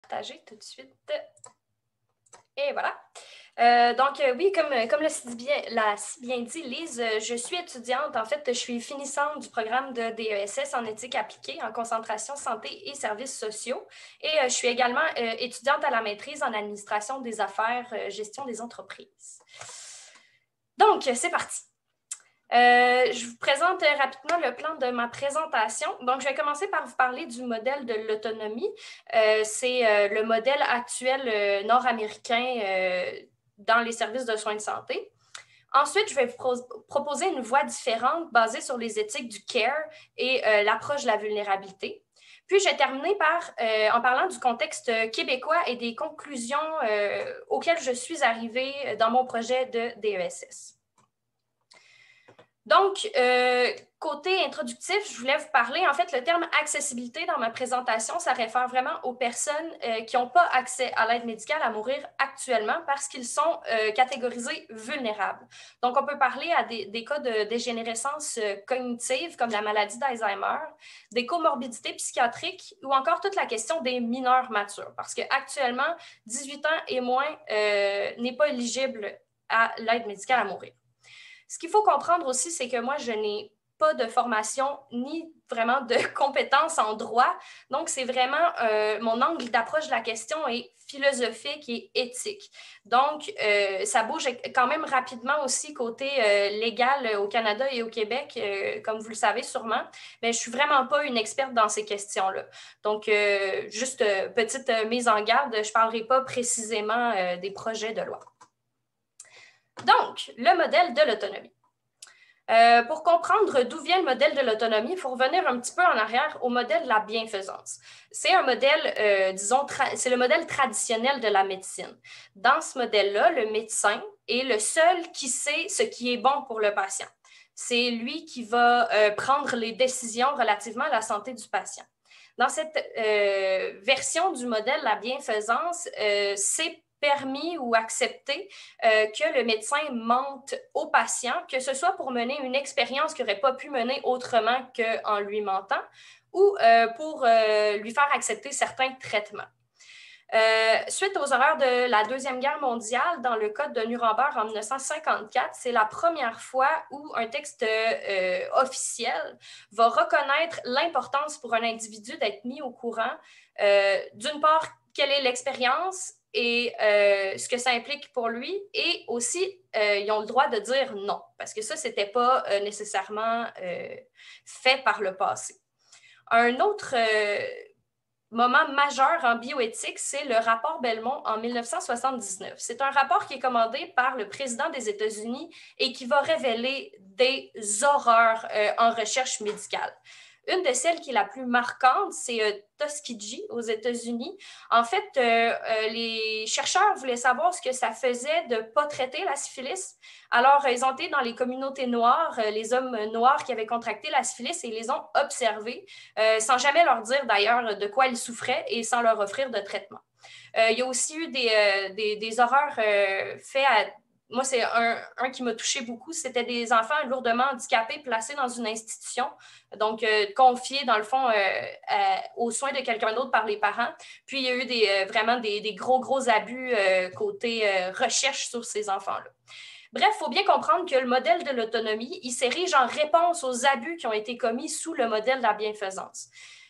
Partager tout de suite. Et voilà. Oui, comme l'a si bien dit Lise, je suis étudiante. En fait, je suis finissante du programme de DESS en éthique appliquée, en concentration santé et services sociaux. Et je suis également étudiante à la maîtrise en administration des affaires, gestion des entreprises. Donc, c'est parti. Je vous présente rapidement le plan de ma présentation. Donc, je vais commencer par vous parler du modèle de l'autonomie. C'est le modèle actuel nord-américain dans les services de soins de santé. Ensuite, je vais vous proposer une voie différente basée sur les éthiques du care et l'approche de la vulnérabilité. Puis, je vais terminer en parlant du contexte québécois et des conclusions auxquelles je suis arrivée dans mon projet de DESS. Donc, côté introductif, je voulais vous parler, en fait, le terme accessibilité dans ma présentation, ça réfère vraiment aux personnes qui n'ont pas accès à l'aide médicale à mourir actuellement parce qu'ils sont catégorisés vulnérables. Donc, on peut parler à des cas de dégénérescence cognitive comme la maladie d'Alzheimer, des comorbidités psychiatriques ou encore toute la question des mineurs matures parce qu'actuellement, 18 ans et moins n'est pas éligible à l'aide médicale à mourir. Ce qu'il faut comprendre aussi, c'est que moi, je n'ai pas de formation ni vraiment de compétences en droit. Donc, c'est vraiment mon angle d'approche de la question est philosophique et éthique. Donc, ça bouge quand même rapidement aussi côté légal au Canada et au Québec, comme vous le savez sûrement. Mais je ne suis vraiment pas une experte dans ces questions-là. Donc, juste petite mise en garde, je ne parlerai pas précisément des projets de loi. Donc, le modèle de l'autonomie. Pour comprendre d'où vient le modèle de l'autonomie, il faut revenir un petit peu en arrière au modèle de la bienfaisance. C'est un modèle, c'est le modèle traditionnel de la médecine. Dans ce modèle-là, le médecin est le seul qui sait ce qui est bon pour le patient. C'est lui qui va prendre les décisions relativement à la santé du patient. Dans cette version du modèle de la bienfaisance, c'est permis ou accepté que le médecin mente au patient, que ce soit pour mener une expérience qu'il n'aurait pas pu mener autrement qu'en lui mentant ou pour lui faire accepter certains traitements. Suite aux horreurs de la Deuxième Guerre mondiale, dans le Code de Nuremberg en 1954, c'est la première fois où un texte officiel va reconnaître l'importance pour un individu d'être mis au courant, d'une part, quelle est l'expérience et ce que ça implique pour lui, et aussi, ils ont le droit de dire non, parce que ça, ce n'était pas nécessairement fait par le passé. Un autre moment majeur en bioéthique, c'est le rapport Belmont en 1979. C'est un rapport qui est commandé par le président des États-Unis et qui va révéler des horreurs en recherche médicale. Une de celles qui est la plus marquante, c'est Tuskegee aux États-Unis. En fait, les chercheurs voulaient savoir ce que ça faisait de ne pas traiter la syphilis. Alors, ils ont été dans les communautés noires, les hommes noirs qui avaient contracté la syphilis, et ils les ont observés, sans jamais leur dire d'ailleurs de quoi ils souffraient et sans leur offrir de traitement. Il y a aussi eu des horreurs faites à... Moi, c'est un qui m'a touché beaucoup. C'était des enfants lourdement handicapés placés dans une institution, donc confiés, dans le fond, aux soins de quelqu'un d'autre par les parents. Puis, il y a eu vraiment des gros abus côté recherche sur ces enfants-là. Bref, il faut bien comprendre que le modèle de l'autonomie, il s'érige en réponse aux abus qui ont été commis sous le modèle de la bienfaisance.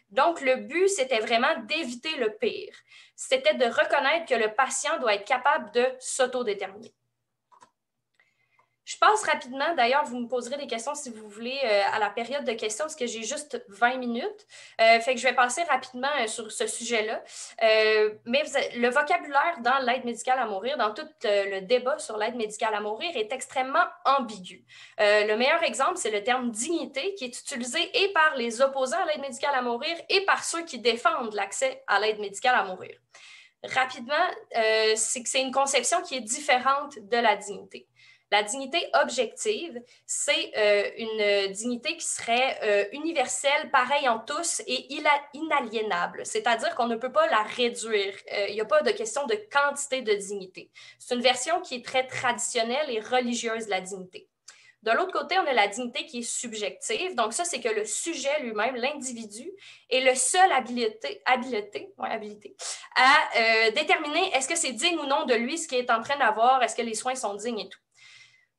Donc, le but, c'était vraiment d'éviter le pire. C'était de reconnaître que le patient doit être capable de s'autodéterminer. Je passe rapidement, d'ailleurs, vous me poserez des questions si vous voulez à la période de questions, parce que j'ai juste 20 minutes. Fait que je vais passer rapidement sur ce sujet-là. Mais le vocabulaire dans l'aide médicale à mourir, dans tout le débat sur l'aide médicale à mourir, est extrêmement ambigu. Le meilleur exemple, c'est le terme dignité, qui est utilisé et par les opposants à l'aide médicale à mourir et par ceux qui défendent l'accès à l'aide médicale à mourir. Rapidement, c'est que c'est une conception qui est différente de la dignité. La dignité objective, c'est une dignité qui serait universelle, pareille en tous et inaliénable. C'est-à-dire qu'on ne peut pas la réduire. Il n'y a pas de question de quantité de dignité. C'est une version qui est très traditionnelle et religieuse de la dignité. De l'autre côté, on a la dignité qui est subjective. Donc ça, c'est que le sujet lui-même, l'individu, est le seul habilité à déterminer est-ce que c'est digne ou non de lui ce qu'il est en train d'avoir, est-ce que les soins sont dignes et tout.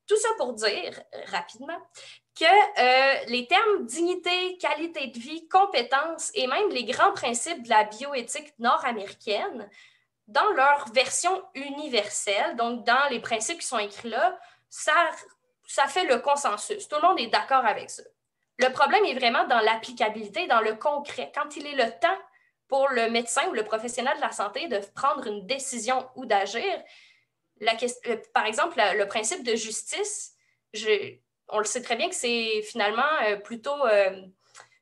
Tout ça pour dire, rapidement, que les termes dignité, qualité de vie, compétence et même les grands principes de la bioéthique nord-américaine, dans leur version universelle, donc dans les principes qui sont écrits là, ça fait le consensus. Tout le monde est d'accord avec ça. Le problème est vraiment dans l'applicabilité, dans le concret. Quand il est le temps pour le médecin ou le professionnel de la santé de prendre une décision ou d'agir, par exemple, le principe de justice, on le sait très bien que c'est finalement plutôt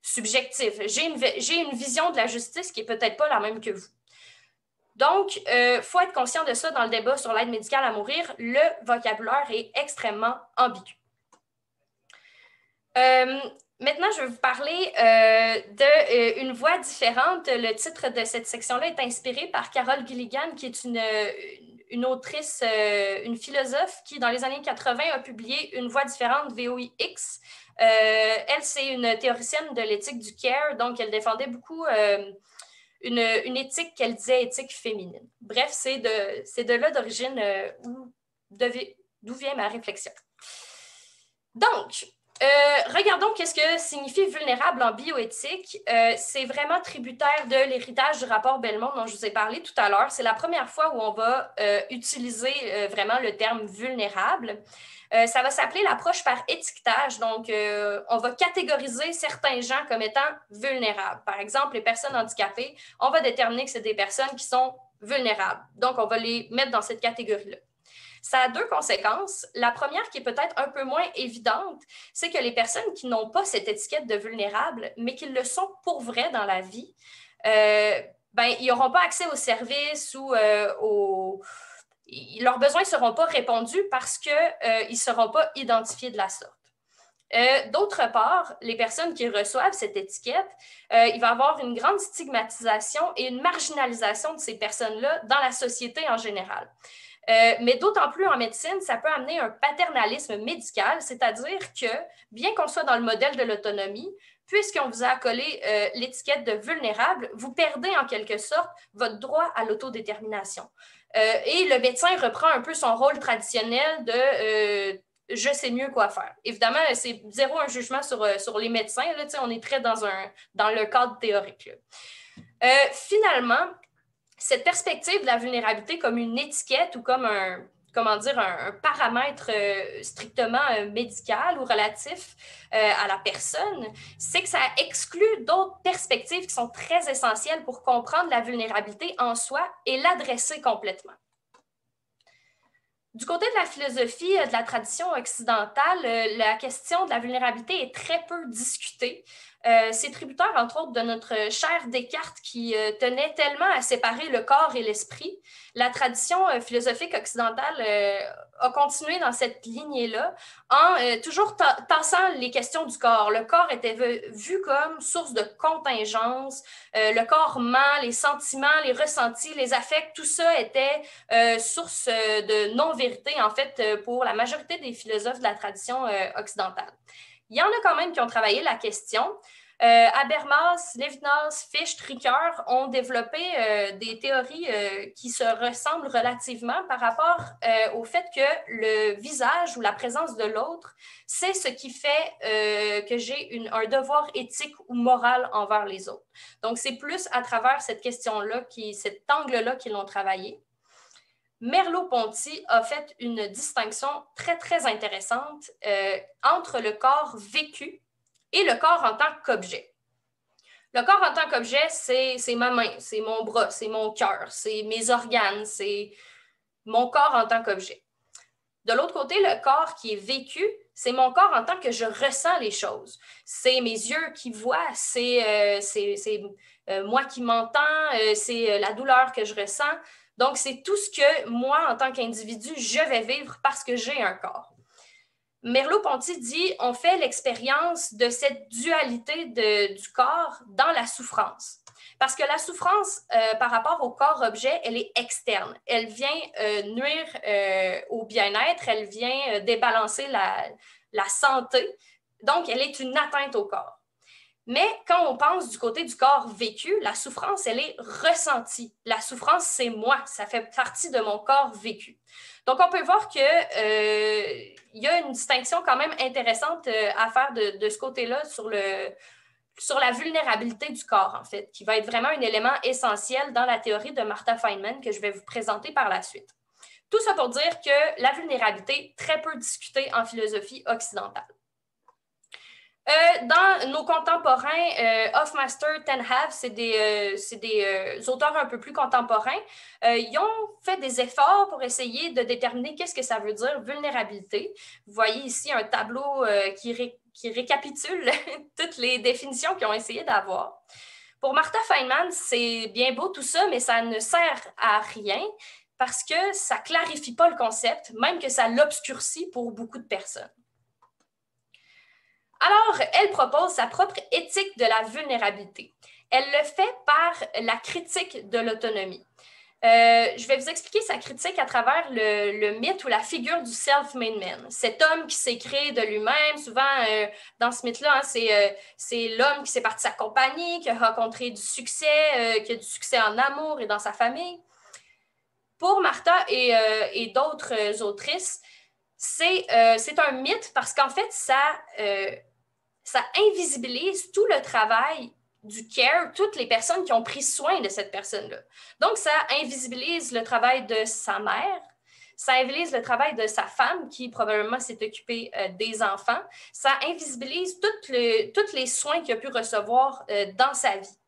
subjectif. J'ai une vision de la justice qui n'est peut-être pas la même que vous. Donc, il faut être conscient de ça dans le débat sur l'aide médicale à mourir. Le vocabulaire est extrêmement ambigu. Maintenant, je vais vous parler d'une voix différente. Le titre de cette section-là est inspiré par Carol Gilligan, qui est une autrice, une philosophe qui, dans les années 80, a publié Une voix différente, VOIX. Elle, c'est une théoricienne de l'éthique du care, donc elle défendait beaucoup une éthique qu'elle disait éthique féminine. Bref, c'est de là d'origine d'où vient ma réflexion. Donc, regardons qu'est-ce que signifie vulnérable en bioéthique. C'est vraiment tributaire de l'héritage du rapport Belmont dont je vous ai parlé tout à l'heure. C'est la première fois où on va utiliser vraiment le terme vulnérable. Ça va s'appeler l'approche par étiquetage. Donc, on va catégoriser certains gens comme étant vulnérables. Par exemple, les personnes handicapées, on va déterminer que c'est des personnes qui sont vulnérables. Donc, on va les mettre dans cette catégorie-là. Ça a deux conséquences. La première, qui est peut-être un peu moins évidente, c'est que les personnes qui n'ont pas cette étiquette de vulnérable, mais qui le sont pour vrai dans la vie, ils n'auront pas accès aux services ou leurs besoins ne seront pas répondus parce qu'ils ne seront pas identifiés de la sorte. D'autre part, les personnes qui reçoivent cette étiquette, il va y avoir une grande stigmatisation et une marginalisation de ces personnes-là dans la société en général. Mais d'autant plus en médecine, ça peut amener un paternalisme médical, c'est-à-dire que, bien qu'on soit dans le modèle de l'autonomie, puisqu'on vous a accolé l'étiquette de vulnérable, vous perdez en quelque sorte votre droit à l'autodétermination. Et le médecin reprend un peu son rôle traditionnel de je sais mieux quoi faire. Évidemment, c'est zéro un jugement sur les médecins, là, on est très dans le cadre théorique. Finalement, cette perspective de la vulnérabilité comme une étiquette ou comme un paramètre strictement médical ou relatif à la personne, c'est que ça exclut d'autres perspectives qui sont très essentielles pour comprendre la vulnérabilité en soi et l'adresser complètement. Du côté de la philosophie de la tradition occidentale, la question de la vulnérabilité est très peu discutée. C'est tributaire, entre autres, de notre cher Descartes qui tenait tellement à séparer le corps et l'esprit. La tradition philosophique occidentale a continué dans cette lignée-là en toujours tassant les questions du corps. Le corps était vu comme source de contingence. Le corps ment, les sentiments, les ressentis, les affects, tout ça était source de non-vérité, en fait, pour la majorité des philosophes de la tradition occidentale. Il y en a quand même qui ont travaillé la question. Habermas, Levinas, Fichte, Ricoeur ont développé des théories qui se ressemblent relativement par rapport au fait que le visage ou la présence de l'autre, c'est ce qui fait que j'ai un devoir éthique ou moral envers les autres. Donc, c'est plus à travers cette question-là, cet angle-là qu'ils l'ont travaillé. Merleau-Ponty a fait une distinction très, très intéressante entre le corps vécu et le corps en tant qu'objet. Le corps en tant qu'objet, c'est ma main, c'est mon bras, c'est mon cœur, c'est mes organes, c'est mon corps en tant qu'objet. De l'autre côté, le corps qui est vécu, c'est mon corps en tant que je ressens les choses. C'est mes yeux qui voient, c'est moi qui m'entends, c'est la douleur que je ressens. Donc, c'est tout ce que moi, en tant qu'individu, je vais vivre parce que j'ai un corps. Merleau-Ponty dit on fait l'expérience de cette dualité du corps dans la souffrance. Parce que la souffrance, par rapport au corps-objet, elle est externe. Elle vient nuire au bien-être, elle vient débalancer la santé. Donc, elle est une atteinte au corps. Mais quand on pense du côté du corps vécu, la souffrance, elle est ressentie. La souffrance, c'est moi, ça fait partie de mon corps vécu. Donc, on peut voir qu'il y a une distinction quand même intéressante à faire de ce côté-là sur la vulnérabilité du corps, en fait, qui va être vraiment un élément essentiel dans la théorie de Martha Feynman que je vais vous présenter par la suite. Tout ça pour dire que la vulnérabilité, très peu discutée en philosophie occidentale. Dans nos contemporains, Hofmeister, Tenhav, c'est des auteurs un peu plus contemporains. Ils ont fait des efforts pour essayer de déterminer qu'est-ce que ça veut dire vulnérabilité. Vous voyez ici un tableau qui récapitule toutes les définitions qu'ils ont essayé d'avoir. Pour Martha Feynman, c'est bien beau tout ça, mais ça ne sert à rien parce que ça ne clarifie pas le concept, même que ça l'obscurcit pour beaucoup de personnes. Alors, elle propose sa propre éthique de la vulnérabilité. Elle le fait par la critique de l'autonomie. Je vais vous expliquer sa critique à travers le mythe ou la figure du self-made man. Cet homme qui s'est créé de lui-même, souvent dans ce mythe-là, c'est l'homme qui s'est parti de sa compagnie, qui a rencontré du succès, qui a du succès en amour et dans sa famille. Pour Martha et d'autres autrices, c'est un mythe parce qu'en fait, ça invisibilise tout le travail du care, toutes les personnes qui ont pris soin de cette personne-là. Donc, ça invisibilise le travail de sa mère, ça invisibilise le travail de sa femme qui probablement s'est occupée des enfants, ça invisibilise tous les soins qu'il a pu recevoir dans sa vie.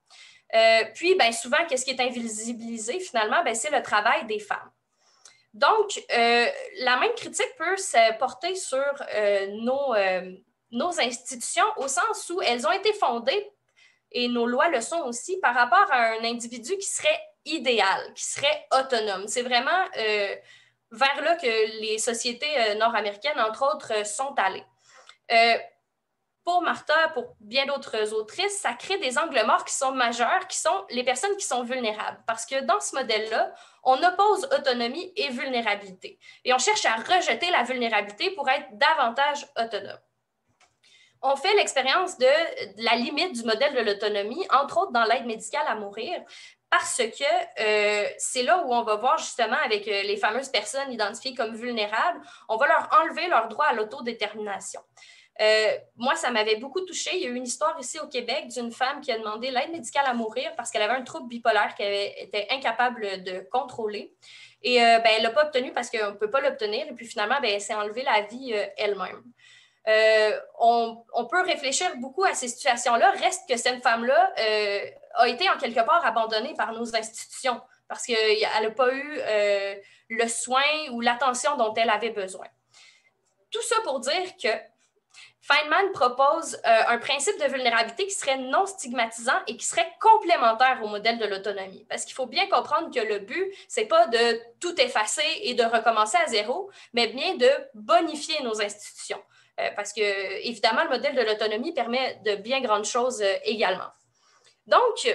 Puis, bien souvent, qu'est-ce qui est invisibilisé finalement? Bien, c'est le travail des femmes. Donc, la même critique peut se porter sur nos institutions au sens où elles ont été fondées, et nos lois le sont aussi, par rapport à un individu qui serait idéal, qui serait autonome. C'est vraiment vers là que les sociétés nord-américaines, entre autres, sont allées. Pour Martha, pour bien d'autres autrices, ça crée des angles morts qui sont majeurs, qui sont les personnes qui sont vulnérables. Parce que dans ce modèle-là, on oppose autonomie et vulnérabilité. Et on cherche à rejeter la vulnérabilité pour être davantage autonome. On fait l'expérience de la limite du modèle de l'autonomie, entre autres dans l'aide médicale à mourir, parce que c'est là où on va voir justement avec les fameuses personnes identifiées comme vulnérables, on va leur enlever leur droit à l'autodétermination. Moi, ça m'avait beaucoup touchée. Il y a eu une histoire ici au Québec d'une femme qui a demandé l'aide médicale à mourir parce qu'elle avait un trouble bipolaire qu'elle était incapable de contrôler. Et elle ne l'a pas obtenu parce qu'on ne peut pas l'obtenir. Et puis finalement, elle s'est enlevée la vie elle-même. On peut réfléchir beaucoup à ces situations-là. Reste que cette femme-là a été en quelque part abandonnée par nos institutions parce qu'elle n'a pas eu le soin ou l'attention dont elle avait besoin. Tout ça pour dire que Feynman propose un principe de vulnérabilité qui serait non stigmatisant et qui serait complémentaire au modèle de l'autonomie. Parce qu'il faut bien comprendre que le but, ce n'est pas de tout effacer et de recommencer à zéro, mais bien de bonifier nos institutions. Parce que, évidemment, le modèle de l'autonomie permet de bien grandes choses également. Donc,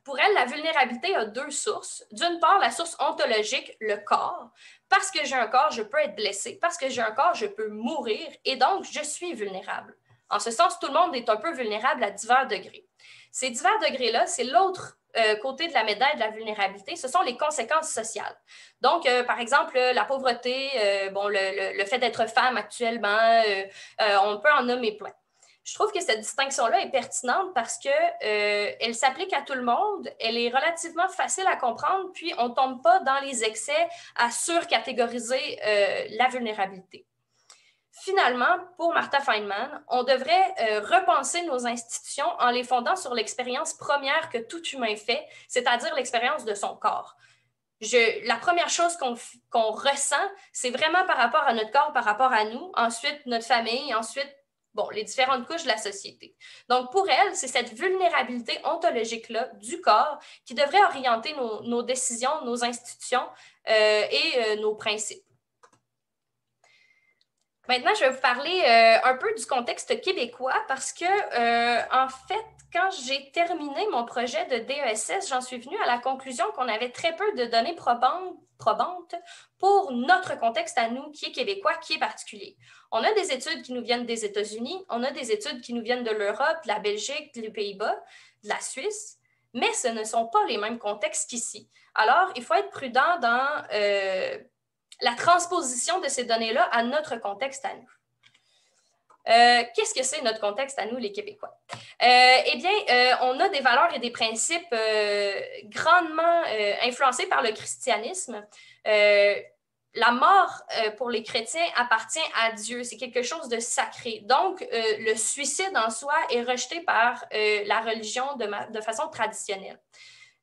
pour elle, la vulnérabilité a deux sources. D'une part, la source ontologique, le corps. Parce que j'ai un corps, je peux être blessé. Parce que j'ai un corps, je peux mourir. Et donc, je suis vulnérable. En ce sens, tout le monde est un peu vulnérable à divers degrés. Ces divers degrés-là, c'est l'autre côté de la médaille de la vulnérabilité, ce sont les conséquences sociales. Donc, par exemple, la pauvreté, le fait d'être femme actuellement, on peut en nommer plein. Je trouve que cette distinction-là est pertinente parce qu'elle s'applique à tout le monde, elle est relativement facile à comprendre, puis on ne tombe pas dans les excès à surcatégoriser la vulnérabilité. Finalement, pour Martha Feynman, on devrait repenser nos institutions en les fondant sur l'expérience première que tout humain fait, c'est-à-dire l'expérience de son corps. La première chose qu'on ressent, c'est vraiment par rapport à notre corps, par rapport à nous, ensuite notre famille, ensuite les différentes couches de la société. Donc, pour elle, c'est cette vulnérabilité ontologique-là du corps qui devrait orienter nos décisions, nos institutions et nos principes. Maintenant, je vais vous parler un peu du contexte québécois parce que, en fait, quand j'ai terminé mon projet de DESS, j'en suis venue à la conclusion qu'on avait très peu de données probantes pour notre contexte à nous, qui est québécois, qui est particulier. On a des études qui nous viennent des États-Unis, on a des études qui nous viennent de l'Europe, de la Belgique, des Pays-Bas, de la Suisse, mais ce ne sont pas les mêmes contextes qu'ici. Alors, il faut être prudent dans la transposition de ces données-là à notre contexte à nous. Qu'est-ce que c'est notre contexte à nous, les Québécois? Eh bien, on a des valeurs et des principes grandement influencés par le christianisme. La mort pour les chrétiens appartient à Dieu. C'est quelque chose de sacré. Donc, le suicide en soi est rejeté par la religion de façon traditionnelle.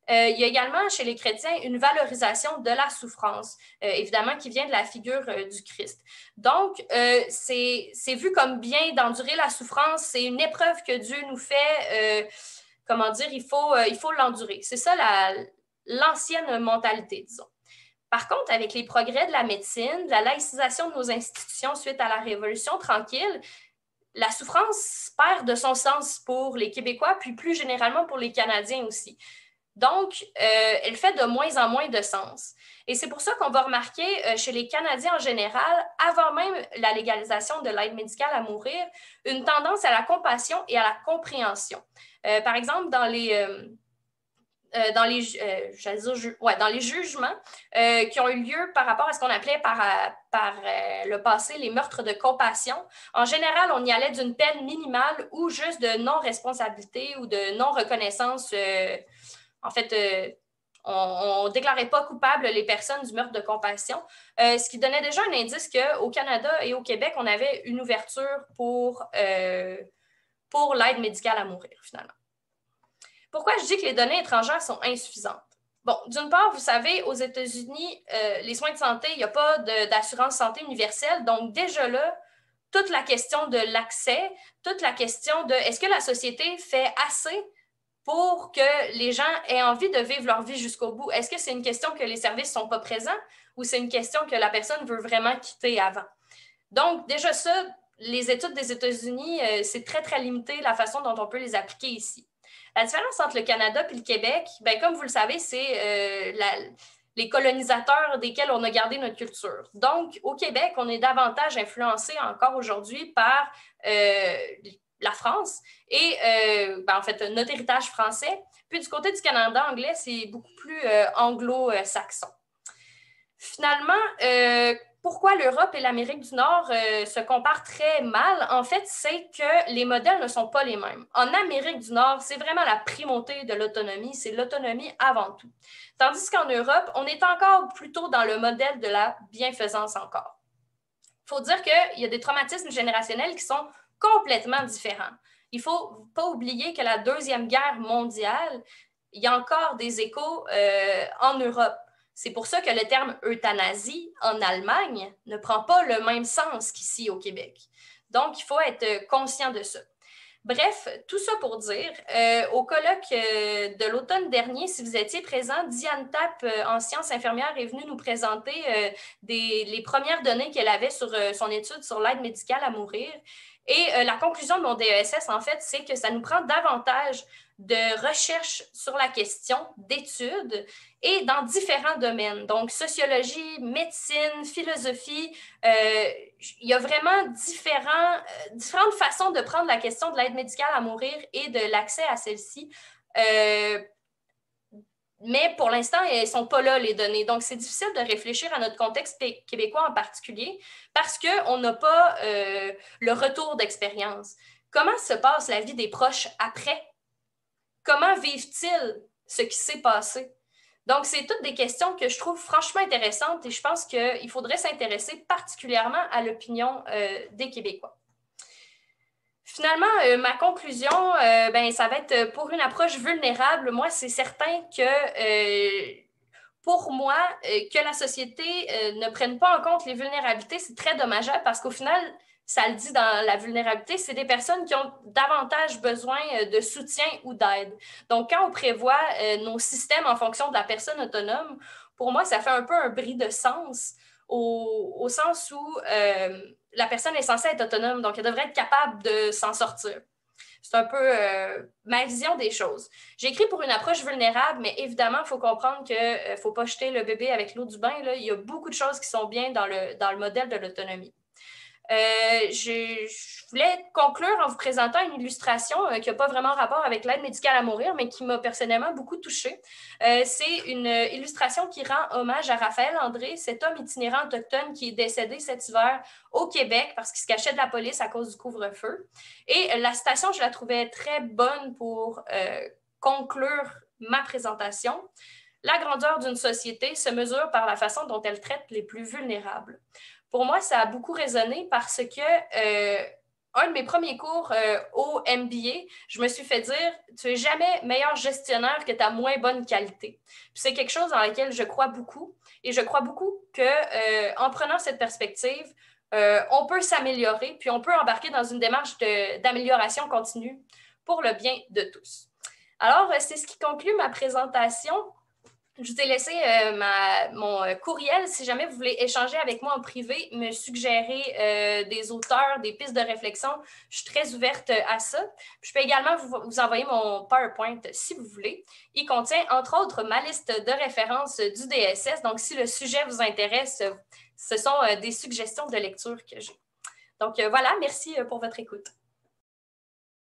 Il y a également chez les chrétiens une valorisation de la souffrance, évidemment, qui vient de la figure du Christ. Donc, c'est vu comme bien d'endurer la souffrance. C'est une épreuve que Dieu nous fait. Comment dire, il faut l'endurer. C'est ça l'ancienne mentalité, disons. Par contre, avec les progrès de la médecine, de la laïcisation de nos institutions suite à la Révolution tranquille, la souffrance perd de son sens pour les Québécois, puis plus généralement pour les Canadiens aussi. Donc, elle fait de moins en moins de sens. Et c'est pour ça qu'on va remarquer chez les Canadiens en général, avant même la légalisation de l'aide médicale à mourir, une tendance à la compassion et à la compréhension. Par exemple, dans les jugements qui ont eu lieu par rapport à ce qu'on appelait par le passé les meurtres de compassion. En général, on y allait d'une peine minimale ou juste de non-responsabilité ou de non-reconnaissance. En fait, on ne déclarait pas coupables les personnes du meurtre de compassion, ce qui donnait déjà un indice qu'au Canada et au Québec, on avait une ouverture pour l'aide médicale à mourir, finalement. Pourquoi je dis que les données étrangères sont insuffisantes? Bon, d'une part, vous savez, aux États-Unis, les soins de santé, il n'y a pas d'assurance santé universelle. Donc, déjà là, toute la question de l'accès, toute la question de est-ce que la société fait assez pour que les gens aient envie de vivre leur vie jusqu'au bout? Est-ce que c'est une question que les services ne sont pas présents ou c'est une question que la personne veut vraiment quitter avant? Donc, déjà ça, les études des États-Unis, c'est très, très limité la façon dont on peut les appliquer ici. La différence entre le Canada et le Québec, bien, comme vous le savez, c'est les colonisateurs desquels on a gardé notre culture. Donc, au Québec, on est davantage influencé encore aujourd'hui par la France et en fait notre héritage français. Puis du côté du Canada anglais, c'est beaucoup plus anglo-saxon. Finalement, pourquoi l'Europe et l'Amérique du Nord se comparent très mal? En fait, c'est que les modèles ne sont pas les mêmes. En Amérique du Nord, c'est vraiment la primauté de l'autonomie, c'est l'autonomie avant tout. Tandis qu'en Europe, on est encore plutôt dans le modèle de la bienfaisance encore. Il faut dire qu'il y a des traumatismes générationnels qui sont complètement différents. Il ne faut pas oublier que la Deuxième Guerre mondiale, il y a encore des échos en Europe. C'est pour ça que le terme euthanasie en Allemagne ne prend pas le même sens qu'ici au Québec. Donc, il faut être conscient de ça. Bref, tout ça pour dire, au colloque de l'automne dernier, si vous étiez présent, Diane Tapp, en sciences infirmières, est venue nous présenter les premières données qu'elle avait sur son étude sur l'aide médicale à mourir. Et la conclusion de mon DESS, en fait, c'est que ça nous prend davantage de recherche sur la question, d'études, et dans différents domaines. Donc, sociologie, médecine, philosophie, il y a vraiment différentes façons de prendre la question de l'aide médicale à mourir et de l'accès à celle-ci. Mais pour l'instant, elles ne sont pas là, les données. Donc, c'est difficile de réfléchir à notre contexte québécois en particulier parce qu'on n'a pas le retour d'expérience. Comment se passe la vie des proches après? Comment vivent-ils ce qui s'est passé? Donc, c'est toutes des questions que je trouve franchement intéressantes et je pense qu'il faudrait s'intéresser particulièrement à l'opinion des Québécois. Finalement, ma conclusion, ça va être pour une approche vulnérable. Moi, c'est certain que pour moi, que la société ne prenne pas en compte les vulnérabilités, c'est très dommageable parce qu'au final, ça le dit dans la vulnérabilité, c'est des personnes qui ont davantage besoin de soutien ou d'aide. Donc, quand on prévoit nos systèmes en fonction de la personne autonome, pour moi, ça fait un peu un bris de sens au sens où la personne est censée être autonome, donc elle devrait être capable de s'en sortir. C'est un peu ma vision des choses. J'ai écrit pour une approche vulnérable, mais évidemment, il faut comprendre qu'il ne faut pas jeter le bébé avec l'eau du bain. Là. Il y a beaucoup de choses qui sont bien dans le modèle de l'autonomie. Je voulais conclure en vous présentant une illustration qui n'a pas vraiment rapport avec l'aide médicale à mourir, mais qui m'a personnellement beaucoup touchée. C'est une illustration qui rend hommage à Raphaël André, cet homme itinérant autochtone qui est décédé cet hiver au Québec parce qu'il se cachait de la police à cause du couvre-feu. Et la citation, je la trouvais très bonne pour conclure ma présentation. La grandeur d'une société se mesure par la façon dont elle traite les plus vulnérables. Pour moi, ça a beaucoup résonné parce que un de mes premiers cours au MBA, je me suis fait dire « Tu n'es jamais meilleur gestionnaire que ta moins bonne qualité ». C'est quelque chose dans lequel je crois beaucoup et je crois beaucoup qu'en prenant cette perspective, on peut s'améliorer puis on peut embarquer dans une démarche d'amélioration continue pour le bien de tous. Alors, c'est ce qui conclut ma présentation. Je vous ai laissé mon courriel si jamais vous voulez échanger avec moi en privé, me suggérer des auteurs, des pistes de réflexion. Je suis très ouverte à ça. Puis je peux également vous envoyer mon PowerPoint si vous voulez. Il contient, entre autres, ma liste de références du DSS. Donc, si le sujet vous intéresse, ce sont des suggestions de lecture que j'ai. Donc, voilà, merci pour votre écoute.